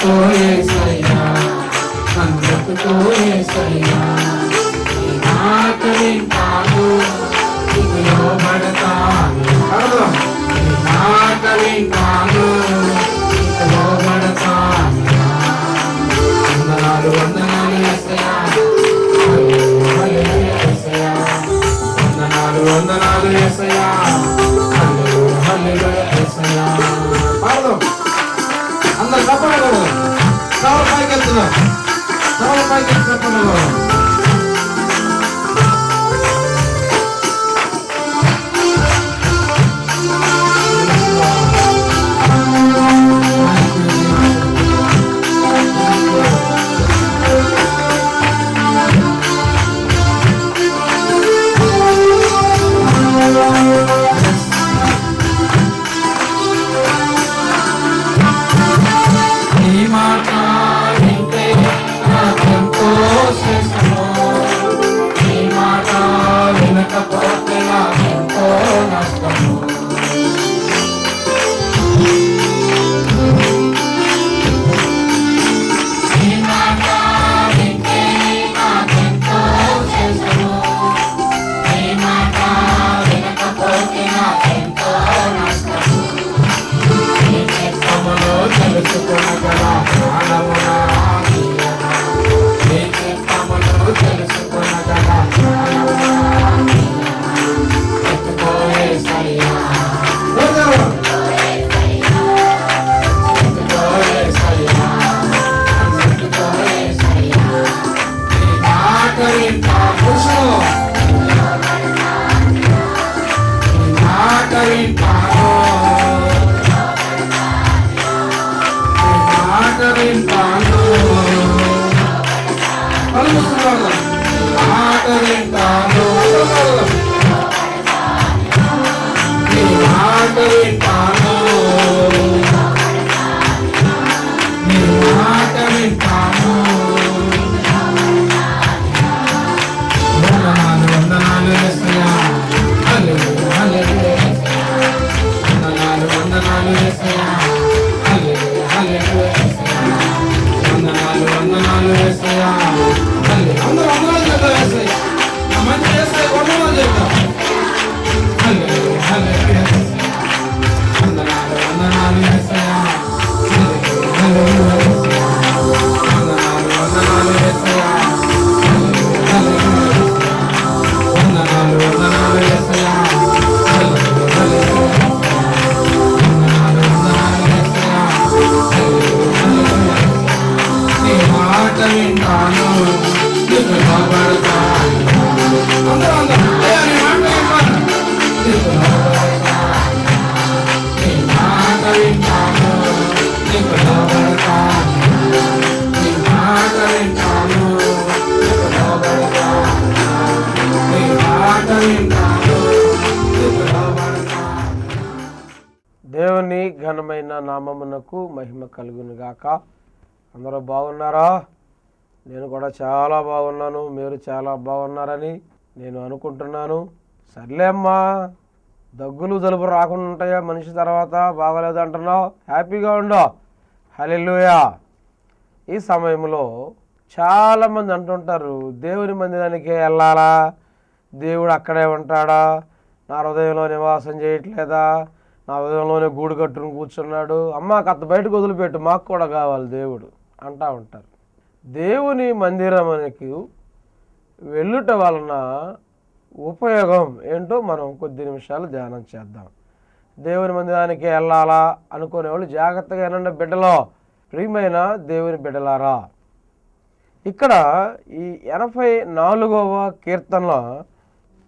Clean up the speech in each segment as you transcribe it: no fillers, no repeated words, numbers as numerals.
ముట్టుకో యేసయ్యా, నన్ను ముట్టుకో యేసయ్యా. నీ మాట వింటాను, నీకు లోబడతాను. నీ మాట వింటాను, నీకు లోబడతాను. వందనాలు వందనాలు యేసయ్యా, హల్లెలూయా యేసయ్యా. వందనాలు వందనాలు యేసయ్యా, హల్లెలూయా హల్లెలూయా యేసయ్యా. పాడదాం అందరు తప్పలేదు, సవాలు పైకి వెళ్తున్నాం, సవాలు పైకి చెప్పండి. నీ మాట వింటే నాకెంతో శ్రేష్టము, నీ మాట వినకపోతే నాకెంతో నష్టము. నీ మాట వింటే నాకెంతో శ్రేష్టము, నీ మాట వినకపోతే నాకెంతో నష్టము. నీ చిత్తములో తెలుసుకొనగల జ్ఞానమునా నీయనా, నీ చిత్తములో తెలుసుకొనగల జ్ఞానమునా నీయనా. ఎత్తుకో యేసయ్యా, ఎత్తుకో యేసయ్యా, ఎత్తుకో యేసయ్యా. నీ మాట వింటాను, నీ మాట వింటాను, మాట వింటాను. మాట వింటాను, నీ మాట వింటాను, నీ మాట వింటాను. వందనాలు వందనాలు యేసయ్యా, హల్లెలూయా హల్లెలూయా యేసయ్యా. వందనాలు వందనాలు యేసయ్యా, హల్లెలూయా హల్లెలూయా యేసయ్యా. వందనాలు వందనాలు యేసయ్యా, హల్లెలూయా. అందరూ వందనాలు చేద్దాం యేసయ్యా, నా మంచి యేసయ్యా వందనాలు చేద్దాం. హల్లెలూయా హల్లెలూయా యేసయ్యా. వందనాలు వందనాలు యేసయ్యా, హల్లెలూయా హల్లెలూయా యేసయ్యా. వందనాలు వందనాలు యేసయ్యా, హల్లెలూయా హల్లెలూయా యేసయ్యా. వందనాలు వందనాలు యేసయ్యా, హల్లెలూయా హల్లెలూయా యేసయ్యా. వందనాలు వందనాలు యేసయ్యా, హల్లెలూయా హల్లెలూయా యేసయ్యా. నీ మాట వింటాను, నీకు లోబడతాను. అందరూ అందరూ అయ్యా నీ మాట వింటాను, నీకు లోబడతాను. నీ మాట వింటాను, నీకు లోబడతాను. నీ మాట వింటాను, నీకు లోబడతాను. నీ మాట వింటాను, నీకు లోబడతాను. దేవుని ఘనమైన నామమునకు మహిమ కలుగును గాక. అందరూ బాగున్నారా? నేను కూడా చాలా బాగున్నాను, మీరు చాలా బాగున్నారని నేను అనుకుంటున్నాను. సర్లే అమ్మా, దగ్గులు జలుబు రాకుండా ఉంటాయా మనిషి తర్వాత? బాగలేదు అంటున్నావు, హ్యాపీగా ఉండవు. హల్లెలూయా. ఈ సమయంలో చాలామంది అంటుంటారు, దేవుని మందిరానికి వెళ్ళాలా, దేవుడు అక్కడే ఉంటాడా, నా హృదయంలో నివాసం చేయట్లేదా, నా హృదయంలోనే గూడు కట్టుకుని కూర్చున్నాడు. అమ్మ కత్త బయటకు వదిలిపెట్టు, మాకు కూడా కావాలి దేవుడు అంటూ ఉంటారు. దేవుని మందిరానికి వెళ్ళుట వలన ఉపయోగం ఏంటో మనం కొద్ది నిమిషాలు ధ్యానం చేద్దాం. దేవుని మందిరానికి వెళ్ళాలా అనుకునేవాళ్ళు జాగ్రత్తగా ఏనండి బిడ్డలో, ప్రియమైన దేవుని బిడ్డలారా. ఇక్కడ ఈ 84వ కీర్తనలో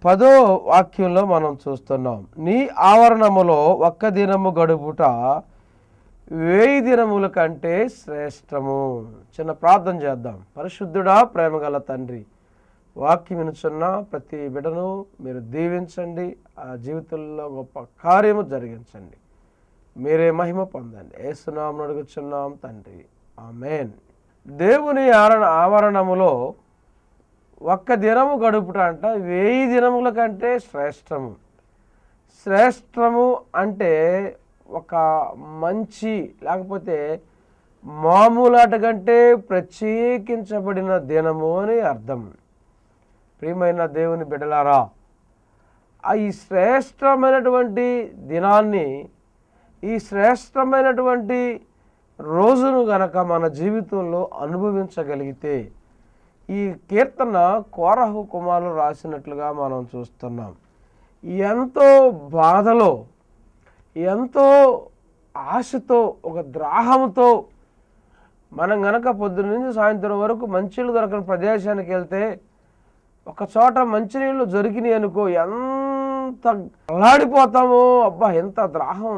10వ వాక్యంలో మనం చూస్తున్నాం, నీ ఆవరణములో ఒక్క దినము గడుపుట 1000 దినముల కంటే శ్రేష్టము. చిన్న ప్రార్థన చేద్దాం. పరిశుద్ధుడా, ప్రేమగల తండ్రి, వాక్యం వినుచున్న ప్రతి బిడ్డను మీరు దీవించండి, ఆ జీవితంలో గొప్ప కార్యము జరిగించండి, మీరే మహిమ పొందండి. యేసునామమున అడుగుచున్నాం తండ్రి, ఆమేన్. దేవుని ఆవరణములో ఒక్క దినము గడుపుట అంట 1000 దినముల కంటే శ్రేష్టము. శ్రేష్టము అంటే ఒక మంచి, లేకపోతే మామూలు ఆట కంటే ప్రత్యేకించబడిన దినము అని అర్థం. ప్రియమైన దేవుని బిడ్డలారా, ఈ శ్రేష్టమైనటువంటి దినాన్ని, ఈ శ్రేష్టమైనటువంటి రోజును గనక మన జీవితంలో అనుభవించగలిగితే, ఈ కీర్తన కోరహు కుమారులు రాసినట్లుగా మనం చూస్తున్నాం. ఎంతో బాధలో, ఎంతో ఆశతో, ఒక ద్రాహంతో మనం గనక పొద్దున్న నుంచి సాయంత్రం వరకు మంచినీళ్ళు దొరకని ప్రదేశానికి వెళ్తే, ఒక చోట మంచినీళ్ళు దొరికినాయి అనుకో, ఎంత అల్లాడిపోతామో, అబ్బా ఎంత ద్రాహం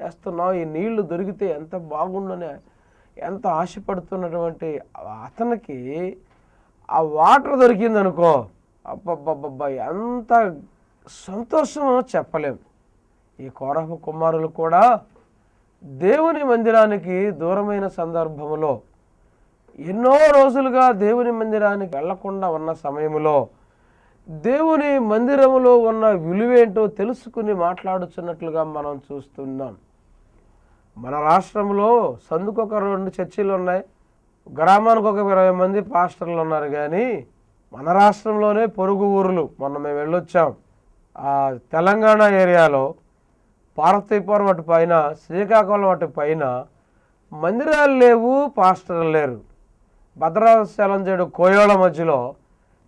వేస్తున్నాం, ఈ నీళ్లు దొరికితే ఎంత బాగుండని ఎంత ఆశపడుతున్నటువంటి అతనికి ఆ వాటర్ దొరికిందనుకో, అబ్బబ్బబ్బబ్బా ఎంత సంతోషమో చెప్పలేం. ఈ కోరహు కుమారులు కూడా దేవుని మందిరానికి దూరమైన సందర్భంలో, ఎన్నో రోజులుగా దేవుని మందిరానికి వెళ్లకుండా ఉన్న సమయంలో దేవుని మందిరములో ఉన్న విలువేంటో తెలుసుకుని మాట్లాడుతున్నట్లుగా మనం చూస్తున్నాం. మన రాష్ట్రంలో సందుకొక 2 చర్చిలు ఉన్నాయి, గ్రామానికి ఒక 20 మంది పాస్టర్లు ఉన్నారు. కానీ మన రాష్ట్రంలోనే పొరుగు ఊరులు, మొన్న మేము వెళ్ళొచ్చాం, తెలంగాణ ఏరియాలో పార్వతీపురం అటు పైన, శ్రీకాకుళం అటు పైన మందిరాలు లేవు, పాస్టర్లు లేరు. భద్రాచలం చెడు కోయోళ మధ్యలో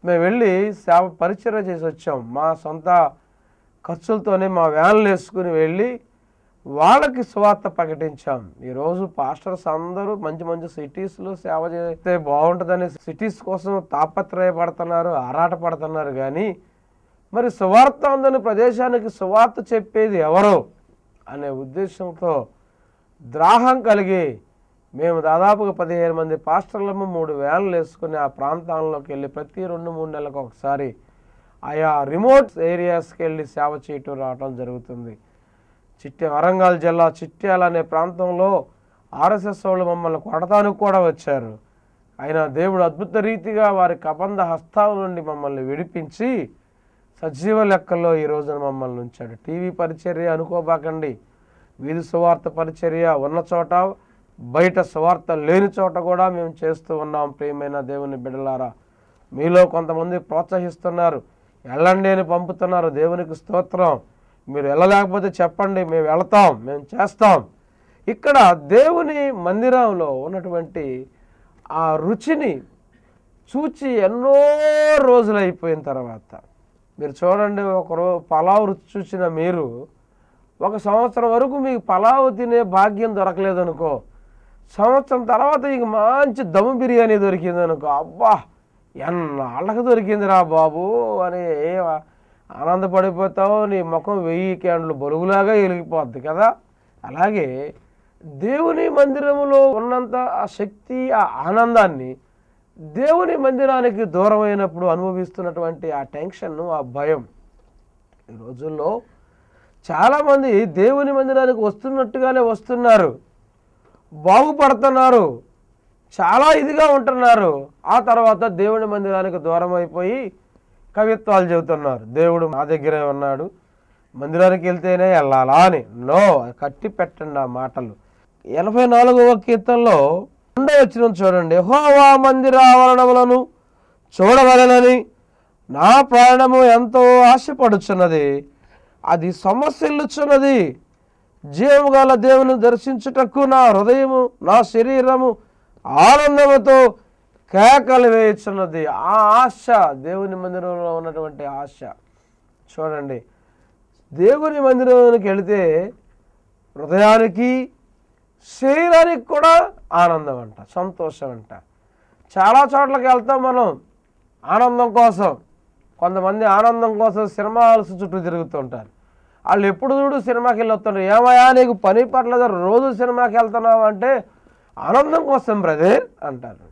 మేము వెళ్ళి సేవ పరిచర్య చేసి వచ్చాం. మా సొంత ఖర్చులతోనే మా వ్యాన్లు వేసుకుని వెళ్ళి వాళ్ళకి సువార్త ప్రకటించాం. ఈరోజు పాస్టర్స్ అందరూ మంచి మంచి సిటీస్లో సేవ చేస్తే బాగుంటుందని సిటీస్ కోసం తాపత్రయపడుతున్నారు, ఆరాటపడుతున్నారు. కానీ మరి సువార్త ఉందని ప్రదేశానికి సువార్త చెప్పేది ఎవరో అనే ఉద్దేశంతో ద్రాహం కలిగి మేము దాదాపుగా 15 మంది పాస్టర్లము 3 వ్యాన్లు వేసుకుని ఆ ప్రాంతాల్లోకి వెళ్ళి ప్రతి 2-3 నెలలకు ఒకసారి ఆయా రిమోట్ ఏరియాస్కి వెళ్ళి సేవ చేయటం రావటం జరుగుతుంది. వరంగల్ జిల్లా చిట్యాల అనే ప్రాంతంలో ఆర్ఎస్ఎస్ వాళ్ళు మమ్మల్ని కొడతానికి కూడా వచ్చారు. అయినా దేవుడు అద్భుత రీతిగా వారి కబంధ హస్తాల నుండి మమ్మల్ని విడిపించి సజీవ లెక్కల్లో ఈ రోజున మమ్మల్ని ఉంచాడు. టీవీ పరిచర్య అనుకోబాకండి, వీధి సువార్త పరిచర్య ఉన్న చోట, బయట సువార్త లేని చోట కూడా మేము చేస్తూ ఉన్నాం. ప్రియమైన దేవుని బిడ్డలారా, మీలో కొంతమంది ప్రోత్సహిస్తున్నారు, వెళ్ళండి అని పంపుతున్నారు. దేవునికి స్తోత్రం. మీరు వెళ్ళలేకపోతే చెప్పండి, మేము వెళతాం, మేము చేస్తాం. ఇక్కడ దేవుని మందిరంలో ఉన్నటువంటి ఆ రుచిని చూచి ఎన్నో రోజులు అయిపోయిన తర్వాత మీరు చూడండి, పలావ్ రుచి చూసిన మీరు 1 సంవత్సరం వరకు మీకు పలావ్ తినే భాగ్యం దొరకలేదనుకో, సంవత్సరం తర్వాత ఇక మంచి దమ్ బిర్యానీ దొరికిందనుకో, అబ్బా ఎన్నాళ్ళకి దొరికిందిరా బాబు అని ఆనందపడిపోతావు. నీ ముఖం 1000 క్యాండ్లు బొరుగులాగా వెలిగిపోద్ది కదా. అలాగే దేవుని మందిరములో ఉన్నంత ఆ శక్తి, ఆ ఆనందాన్ని దేవుని మందిరానికి దూరమైనప్పుడు అనుభవిస్తున్నటువంటి ఆ టెన్షన్, ఆ భయం. ఈ రోజుల్లో చాలామంది దేవుని మందిరానికి వస్తున్నట్టుగానే వస్తున్నారు, బాగుపడుతున్నారు, చాలా ఇదిగా ఉంటున్నారు. ఆ తర్వాత దేవుని మందిరానికి దూరం అయిపోయి కవిత్వాలు చెబుతున్నారు. దేవుడు మా దగ్గరే ఉన్నాడు, మందిరానికి వెళ్తేనే వెళ్ళాలా అని. నో, కట్టి పెట్టండి ఆ మాటలు. 84వ కీర్తనలో 2వ వచనం చూడండి. యెహోవా మందిర ఆవరణములను చూడవలెనని నా ప్రాణము ఎంతో ఆశపడుచున్నది, అది సమస్యలుచున్నది. జీవము గల దేవుని దర్శించుటకు నా హృదయము, నా శరీరము ఆనందముతో కేకలు వేయుచున్నది. ఆ ఆశ, దేవుని మందిరంలో ఉన్నటువంటి ఆశ చూడండి. దేవుని మందిరానికి వెళితే హృదయానికి, శరీరానికి కూడా ఆనందం అంట, సంతోషం అంట. చాలా చోట్లకి వెళ్తాం మనం ఆనందం కోసం. కొంతమంది ఆనందం కోసం సినిమా హాల్స్ చుట్టూ తిరుగుతుంటారు. వాళ్ళు ఎప్పుడు చూడు సినిమాకి వెళ్ళి వస్తుంటారు. ఏమయ్యా నీకు పని పట్ల రోజు సినిమాకి వెళ్తున్నావు అంటే, ఆనందం కోసం బ్రదర్ అంటారు.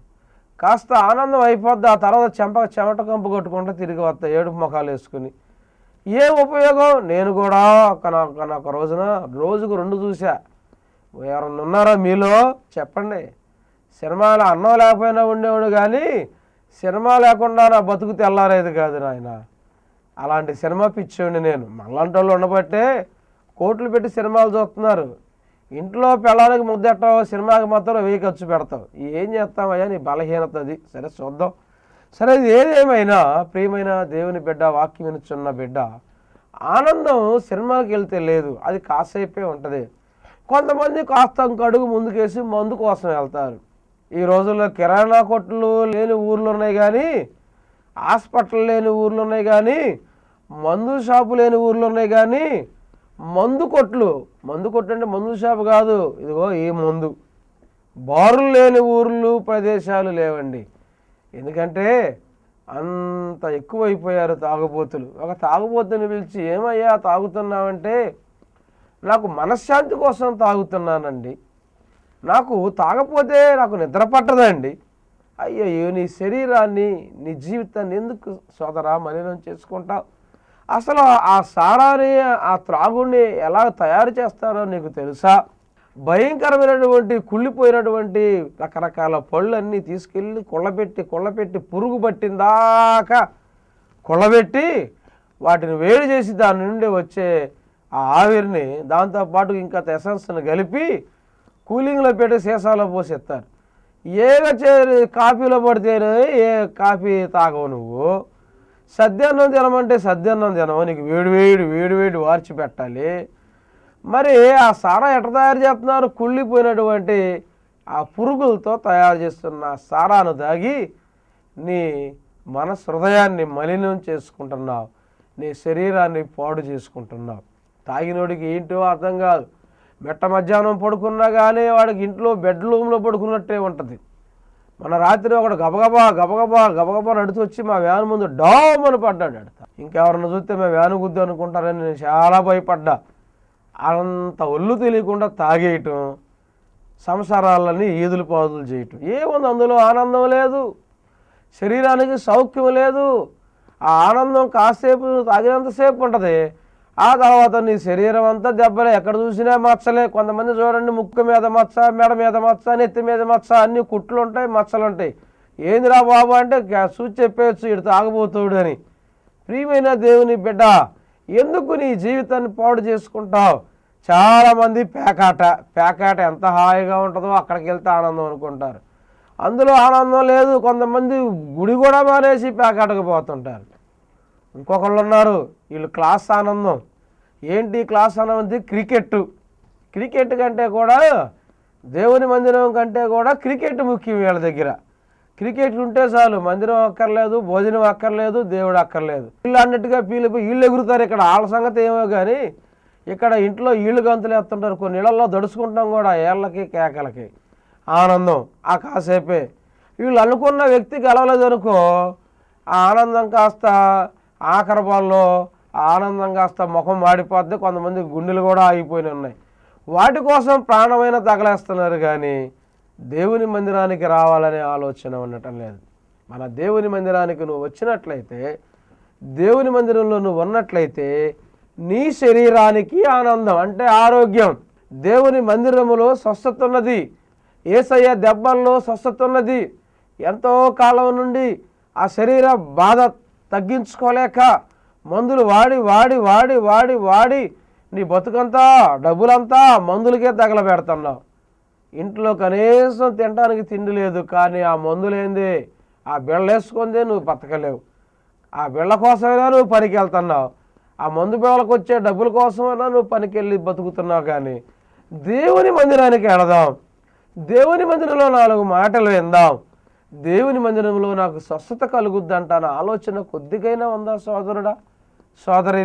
కాస్త ఆనందం అయిపోద్ది, ఆ తర్వాత చెమట కంపు కొట్టుకుంటూ తిరిగి వస్తాయి ఏడుపు ముఖాలు వేసుకుని. ఏం ఉపయోగం? నేను కూడా ఒక రోజున రోజుకు 2 చూసా. ఎవరన్నా ఉన్నారా మీలో చెప్పండి. సినిమాలో అన్నం లేకపోయినా ఉండేవాడు, కానీ సినిమా లేకుండా నా బతుకు తెల్లారేది కాదు నాయన. అలాంటి సినిమా పిచ్చేవాడిని నేను. మళ్ళంటి వాళ్ళు ఉండబట్టే కోట్లు పెట్టి సినిమాలు చూస్తున్నారు. ఇంట్లో పిల్లలకి ముద్దెట్టావు, సినిమాకి మాత్రం 1000 ఖర్చు పెడతావు. ఏం చేస్తామయ్యా, నీ బలహీనత అది. సరే చూద్దాం. సరే, ఇది ఏదేమైనా ప్రియమైన దేవుని బిడ్డ, వాక్యం వినుచున్న బిడ్డ, ఆనందం సినిమాకి వెళ్తే లేదు, అది కాసేపే ఉంటుంది. కొంతమంది కాస్త అడుగు ముందుకేసి మందు కోసం వెళ్తారు. ఈ రోజుల్లో కిరాణా కొట్లు లేని ఊర్లు ఉన్నాయి కానీ, హాస్పిటల్ లేని ఊర్లు ఉన్నాయి కానీ, మందు షాపు లేని ఊర్లు ఉన్నాయి కానీ, మందు కొట్లు అంటే మందు షాపు కాదు, ఇదిగో ఈ మందు బారులు లేని ఊర్లు ప్రదేశాలు లేవండి. ఎందుకంటే అంత ఎక్కువైపోయారు తాగుబోతులు. ఒక తాగుబోతుని పిలిచి, ఏమయ్యా తాగుతున్నావంటే, నాకు మనశ్శాంతి కోసం తాగుతున్నానండి, నాకు తాగపోతే నాకు నిద్ర పట్టదండి. అయ్యో, నీ శరీరాన్ని, నీ జీవితాన్ని ఎందుకు సోదరా మలినం చేసుకుంటావు? అసలు ఆ సారాన్ని, ఆ త్రాగుడిని ఎలా తయారు చేస్తారో నీకు తెలుసా? భయంకరమైనటువంటి కుళ్ళిపోయినటువంటి రకరకాల పళ్ళన్నీ తీసుకెళ్ళి కొళ్ళపెట్టి పురుగు పట్టిందాకా కొళ్ళబెట్టి వాటిని వేడి చేసి దాని నుండి వచ్చే ఆ ఆవిరిని, దాంతోపాటు ఇంకా ఎసెన్స్ని కలిపి కూలింగ్లో పెట్టి సీసాలో పోసేస్తారు. కాఫీలో పడితేనే ఏ కాఫీ తాగవు నువ్వు. సద్దన్నం తినమంటే సద్దన్నం తినవు, నీకు వేడి వార్చి పెట్టాలి. మరి ఆ సారా ఎట్లా తయారు చేస్తున్నారు? కుళ్ళిపోయినటువంటి ఆ పురుగులతో తయారు చేస్తున్న సారాను తాగి నీ హృదయాన్ని మలినం చేసుకుంటున్నావు, నీ శరీరాన్ని పాడు చేసుకుంటున్నావు. తాగినోడికి ఏంటో అర్థం కాదు. మెట్ట మధ్యాహ్నం పడుకున్నా కానీ వాడికి ఇంట్లో బెడ్రూమ్లో పడుకున్నట్టే ఉంటుంది. మన రాత్రి ఒకడు గబగబా నడుచు వచ్చి మా వ్యాన్ ముందు డామని పడ్డాడు. ఇంకెవరన్నా చూస్తే మా వ్యాన్ గుద్దు అనుకుంటారని నేను చాలా భయపడ్డా. అంత ఒళ్ళు తెలియకుండా తాగేయటం, సంసారాలన్నీ ఈదులు పాదులు చేయటం. ఏముంది అందులో? ఆనందం లేదు, శరీరానికి సౌఖ్యం లేదు. ఆ ఆనందం కాసేపు తాగినంతసేపు ఉంటుంది. ఆ తర్వాత నీ శరీరం అంతా దెబ్బలే, ఎక్కడ చూసినా మచ్చలే. కొంతమంది చూడండి, ముక్కు మీద మచ్చ, మెడ మీద మచ్చ, నెత్తి మీద మచ్చ, అన్ని కుట్లు ఉంటాయి, మచ్చలు ఉంటాయి. ఏందిరా బాబు అంటే చూసి చెప్పేయచ్చు, ఇటు తాగబోతాడు అని. ప్రియమైన దేవుని బిడ్డ, ఎందుకు నీ జీవితాన్ని పాడు చేసుకుంటావు? చాలామంది పేకాట ఎంత హాయిగా ఉంటుందో అక్కడికి వెళ్తే ఆనందం అనుకుంటారు. అందులో ఆనందం లేదు. కొంతమంది గుడి కూడా మానేసి పేకాటకు పోతుంటారు. ఇంకొకళ్ళు ఉన్నారు, వీళ్ళు క్లాస్ ఆనందం. ఏంటి క్లాస్ ఆనందం? క్రికెట్ కంటే కూడా, దేవుని మందిరం కంటే కూడా క్రికెట్ ముఖ్యం వీళ్ళ దగ్గర. క్రికెట్ ఉంటే చాలు, మందిరం అక్కర్లేదు, భోజనం అక్కర్లేదు, దేవుడు అక్కర్లేదు. వీళ్ళు అన్నట్టుగా వీళ్ళు ఎగురుతారు. ఇక్కడ వాళ్ళ సంగతి ఏమో కానీ, ఇక్కడ ఇంట్లో ఈళ్ళు గంతులు వేస్తుంటారు. కొన్ని ఇళ్లలో దడుచుకుంటాం కూడా, ఏళ్ళకి కేకలకి. ఆనందం ఆ కాసేపే. వీళ్ళు అనుకున్న వ్యక్తి గెలవలేదు అనుకో, ఆ ఆనందం కాస్త ఆఖరి బాల్లో ఆనందం కాస్త ముఖం మాడిపోద్ది. కొంతమంది గుండెలు కూడా ఆగిపోయి ఉన్నాయి. వాటి కోసం ప్రాణమైన తగలేస్తున్నారు కానీ దేవుని మందిరానికి రావాలనే ఆలోచన ఉండటం లేదు. మన దేవుని మందిరానికి నువ్వు వచ్చినట్లయితే, దేవుని మందిరంలో నువ్వు ఉన్నట్లయితే, నీ శరీరానికి ఆనందం అంటే ఆరోగ్యం. దేవుని మందిరములో స్వస్థత ఉన్నది, యేసయ్య దెబ్బల్లో స్వస్థత ఉన్నది. ఎంతో కాలం నుండి ఆ శరీర బాధ తగ్గించుకోలేక మందులు వాడి నీ బతుకంతా, డబ్బులంతా మందులకే తగలబెడుతున్నావు. ఇంట్లో కనీసం తినడానికి తిండి లేదు, కానీ ఆ మందులేంది, ఆ బిళ్ళ వేసుకుందే నువ్వు బతకలేవు. ఆ బిళ్ళ కోసమైనా నువ్వు పనికి వెళ్తున్నావు, ఆ మందు బిళ్ళకు వచ్చే డబ్బుల కోసమైనా నువ్వు పనికి వెళ్ళి బతుకుతున్నావు. కానీ దేవుని మందిరానికి వెళదాం, దేవుని మందిరంలో 4 మాటలు విందాం, దేవుని మందిరంలో నాకు స్వస్థత కలుగుద్దంటాను ఆలోచన కొద్దిగైనా ఉందా సోదరుడా, సోదరి?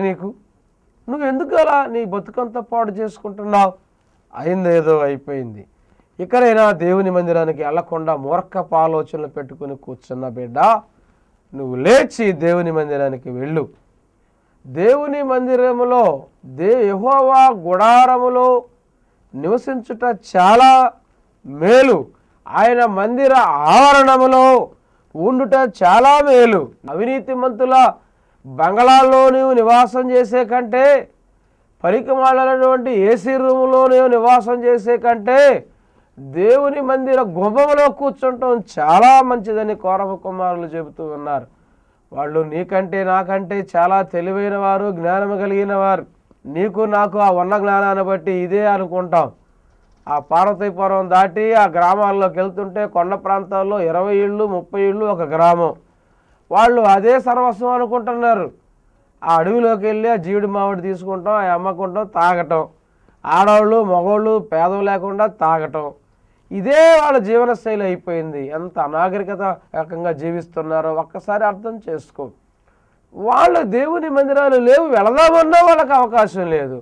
నువ్వెందుకు అలా నీ బతుకంతా పాడు చేసుకుంటున్నావు? అయిందేదో అయిపోయింది. ఇక్కడైనా దేవుని మందిరానికి వెళ్లకుండా మూర్ఖపు ఆలోచనలు పెట్టుకుని కూర్చున్న బిడ్డ, నువ్వు లేచి దేవుని మందిరానికి వెళ్ళు. దేవుని మందిరములో యెహోవా గుడారములో నివసించుట చాలా మేలు, ఆయన మందిర ఆవరణములో ఉండుట చాలా మేలు. అవినీతిమంతుల బంగళాల్లో నీవు నివాసం చేసే కంటే, పరికమాలైనటువంటి ఏసీ రూములో నీవు నివాసం చేసే కంటే, దేవుని మందిర గుమ్మములో కూర్చుంటాం చాలా మంచిదని కౌరవ కుమారులు చెబుతూ ఉన్నారు. వాళ్ళు నీకంటే నాకంటే చాలా తెలివైన వారు, జ్ఞానం కలిగిన వారు. నీకు నాకు ఆ ఉన్న జ్ఞానాన్ని బట్టి ఇదే అనుకుంటాం. ఆ పార్వతీపురం దాటి ఆ గ్రామాల్లోకి వెళ్తుంటే కొండ ప్రాంతాల్లో 20 ఇళ్ళు 30 ఇళ్ళు ఒక గ్రామం. వాళ్ళు అదే సర్వస్వం అనుకుంటున్నారు. ఆ అడవిలోకి వెళ్ళి ఆ జీడి మామిడి తీసుకుంటాం, ఆ అమ్మకుంటాం, తాగటం, ఆడవాళ్ళు మగవాళ్ళు భేదం లేకుండా తాగటం, ఇదే వాళ్ళ జీవనశైలి అయిపోయింది. ఎంత అనాగరికతంగా జీవిస్తున్నారో ఒక్కసారి అర్థం చేసుకో. వాళ్ళ దేవుని మందిరాలు లేవు, వెళదామన్నా వాళ్ళకి అవకాశం లేదు.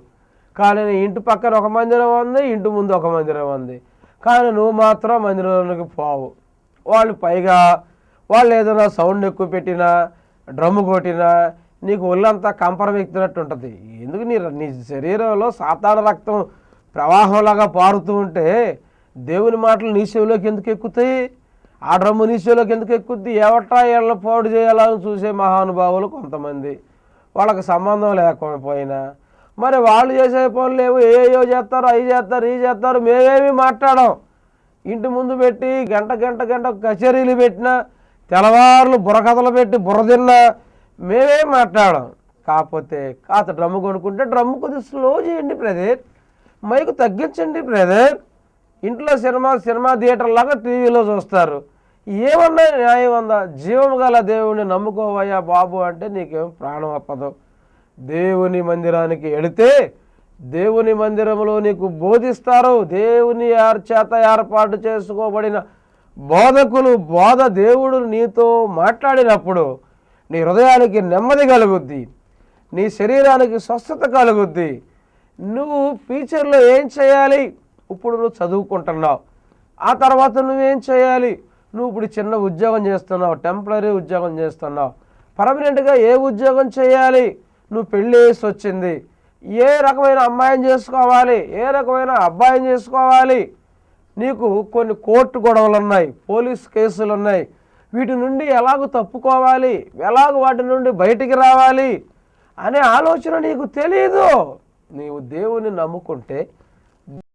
కానీ ఇంటి పక్కన ఒక మందిరం ఉంది, ఇంటి ముందు ఒక మందిరం ఉంది, కానీ నువ్వు మాత్రం మందిరంలోకి పోవు. వాళ్ళు పైగా వాళ్ళు ఏదైనా సౌండ్ ఎక్కువ పెట్టినా, డ్రమ్ము కొట్టినా నీకు ఒళ్ళంతా కంపరం ఎక్కుతున్నట్టు ఉంటుంది. ఎందుకు నీ శరీరంలో సాతాను రక్తం ప్రవాహంలాగా పారుతూ ఉంటే దేవుని మాటలు నీ చెవిలోకి ఎందుకు ఎక్కుతాయి? ఆ డ్రమ్ము నీ చెవిలోకి ఎందుకు ఎక్కుద్ది? ఏవట్రా ఏళ్ళ పాడు చేయాలని చూసే మహానుభావులు కొంతమంది, వాళ్ళకి సంబంధం లేకపోయినా మరి వాళ్ళు చేసే పనులు ఏవో ఏయో చేస్తారు, అవి చేస్తారు, ఇవి చేస్తారు, మేమేమి మాట్లాడాం. ఇంటి ముందు పెట్టి గంట కచేరీలు పెట్టినా, తెల్లవారులు బుర్రకథలు పెట్టి బుర్ర తిన్నా మేమేం మాట్లాడాం. కాకపోతే కాత డ్రమ్ము కొనుక్కుంటే డ్రమ్ము కొద్దిగా స్లో చేయండి బ్రదర్, మైకు తగ్గించండి బ్రదర్. ఇంట్లో సినిమా థియేటర్ లాగా టీవీలో చూస్తారు. ఏమన్నా న్యాయం ఉందా? జీవం గల దేవుణ్ణి నమ్ముకోవయ్యా బాబు అంటే నీకేం ప్రాణం అప్పదు. దేవుని మందిరానికి వెళితే దేవుని మందిరంలో నీకు బోధిస్తారు. దేవుని చేత ఏర్పాటు చేసుకోబడిన బోధకులు దేవుడు నీతో మాట్లాడినప్పుడు నీ హృదయానికి నెమ్మది కలుగుద్ది, నీ శరీరానికి స్వస్థత కలుగుద్ది. నువ్వు ఫ్యూచర్లో ఏం చేయాలి? ఇప్పుడు నువ్వు చదువుకుంటున్నావు, ఆ తర్వాత నువ్వేం చేయాలి? నువ్వు ఇప్పుడు చిన్న ఉద్యోగం చేస్తున్నావు, టెంపరీ ఉద్యోగం చేస్తున్నావు, పర్మనెంట్గా ఏ ఉద్యోగం చేయాలి? నువ్వు పెళ్ళి వేసి వచ్చింది, ఏ రకమైన అమ్మాయిని చేసుకోవాలి, ఏ రకమైన అబ్బాయిని చేసుకోవాలి? నీకు కొన్ని కోర్టు గొడవలు ఉన్నాయి, పోలీస్ కేసులు ఉన్నాయి, వీటి నుండి ఎలాగ తప్పుకోవాలి, ఎలాగ వాటి నుండి బయటికి రావాలి అనే ఆలోచన నీకు తెలీదు. నీవు దేవుని నమ్ముకుంటే